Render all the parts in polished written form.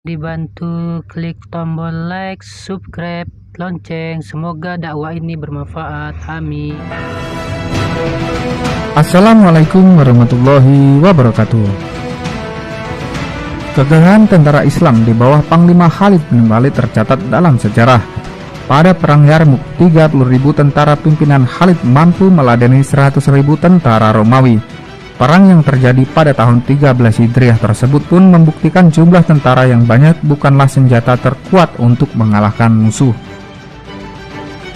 dibantu klik tombol like, subscribe, lonceng. Semoga dakwah ini bermanfaat. Amin. Assalamualaikum warahmatullahi wabarakatuh. Kegagahan tentara Islam di bawah Panglima Khalid bin Walid tercatat dalam sejarah. Pada Perang Yarmuk, 30.000 tentara pimpinan Khalid mampu meladeni 100.000 tentara Romawi. Perang yang terjadi pada tahun 13 Hijriah tersebut pun membuktikan jumlah tentara yang banyak bukanlah senjata terkuat untuk mengalahkan musuh.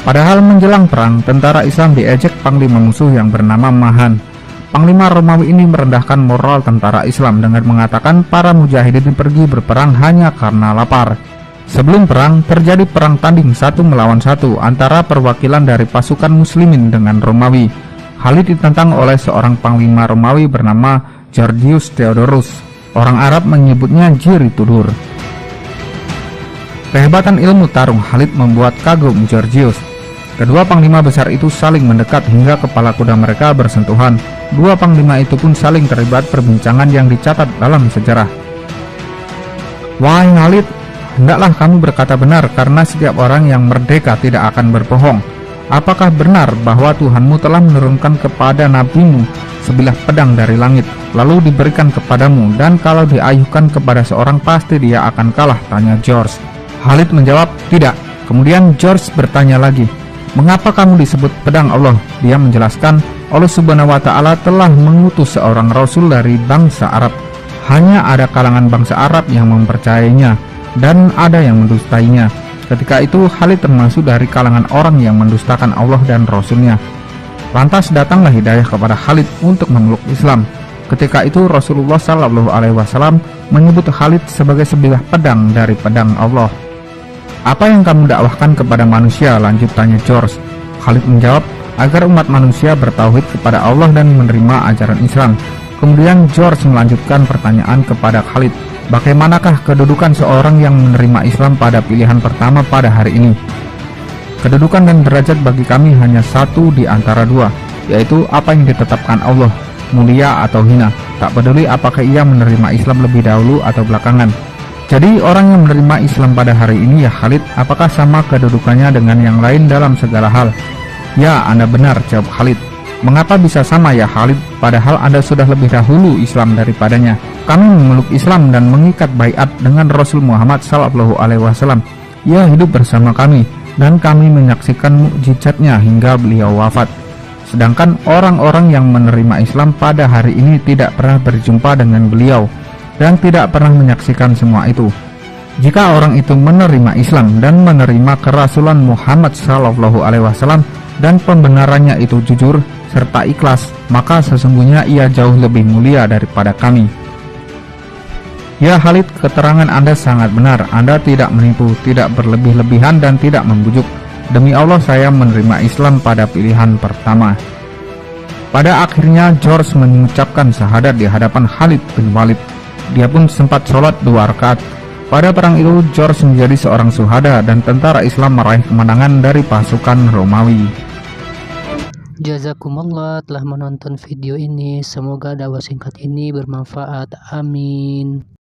Padahal menjelang perang, tentara Islam diejek panglima musuh yang bernama Mahan. Panglima Romawi ini merendahkan moral tentara Islam dengan mengatakan para mujahidin pergi berperang hanya karena lapar. Sebelum perang, terjadi perang tanding 1 melawan 1 antara perwakilan dari pasukan muslimin dengan Romawi. Khalid ditentang oleh seorang panglima Romawi bernama Georgius Theodorus. Orang Arab menyebutnya Jiri Tudur. Kehebatan ilmu tarung Khalid membuat kagum Georgius. Kedua panglima besar itu saling mendekat hingga kepala kuda mereka bersentuhan. Dua panglima itu pun saling terlibat perbincangan yang dicatat dalam sejarah. Wahai Khalid, hendaklah kamu berkata benar karena setiap orang yang merdeka tidak akan berbohong. Apakah benar bahwa Tuhanmu telah menurunkan kepada nabimu sebilah pedang dari langit, lalu diberikan kepadamu, dan kalau diayuhkan kepada seorang pasti dia akan kalah? Tanya George. Khalid menjawab, tidak. Kemudian George bertanya lagi, mengapa kamu disebut pedang Allah? Dia menjelaskan, Allah Subhanahu wa Ta'ala telah mengutus seorang Rasul dari bangsa Arab. Hanya ada kalangan bangsa Arab yang mempercayainya, dan ada yang mendustainya. Ketika itu Khalid termasuk dari kalangan orang yang mendustakan Allah dan Rasulnya. Lantas datanglah hidayah kepada Khalid untuk memeluk Islam. Ketika itu Rasulullah SAW menyebut Khalid sebagai sebilah pedang dari pedang Allah. Apa yang kamu dakwahkan kepada manusia? Lanjut tanya George. Khalid menjawab, agar umat manusia bertauhid kepada Allah dan menerima ajaran Islam. Kemudian George melanjutkan pertanyaan kepada Khalid, bagaimanakah kedudukan seorang yang menerima Islam pada pilihan pertama pada hari ini? Kedudukan dan derajat bagi kami hanya satu di antara dua, yaitu apa yang ditetapkan Allah, mulia atau hina. Tak peduli apakah ia menerima Islam lebih dahulu atau belakangan. Jadi orang yang menerima Islam pada hari ini ya Khalid, apakah sama kedudukannya dengan yang lain dalam segala hal? Ya, Anda benar, jawab Khalid. Mengapa bisa sama ya Khalid, padahal Anda sudah lebih dahulu Islam daripadanya? Kami memeluk Islam dan mengikat baiat dengan Rasul Muhammad SAW. Ia hidup bersama kami dan kami menyaksikan mukjizatnya hingga beliau wafat. Sedangkan orang-orang yang menerima Islam pada hari ini tidak pernah berjumpa dengan beliau dan tidak pernah menyaksikan semua itu. Jika orang itu menerima Islam dan menerima kerasulan Muhammad SAW dan pembenarannya itu jujur serta ikhlas, maka sesungguhnya ia jauh lebih mulia daripada kami. Ya Khalid, keterangan Anda sangat benar. Anda tidak menipu, tidak berlebih-lebihan dan tidak membujuk. Demi Allah saya menerima Islam pada pilihan pertama. Pada akhirnya George mengucapkan syahadat di hadapan Khalid bin Walid. Dia pun sempat sholat 2 rakaat. Pada perang itu George menjadi seorang syuhada dan tentara Islam meraih kemenangan dari pasukan Romawi. Jazakumullah telah menonton video ini. Semoga dakwah singkat ini bermanfaat. Amin.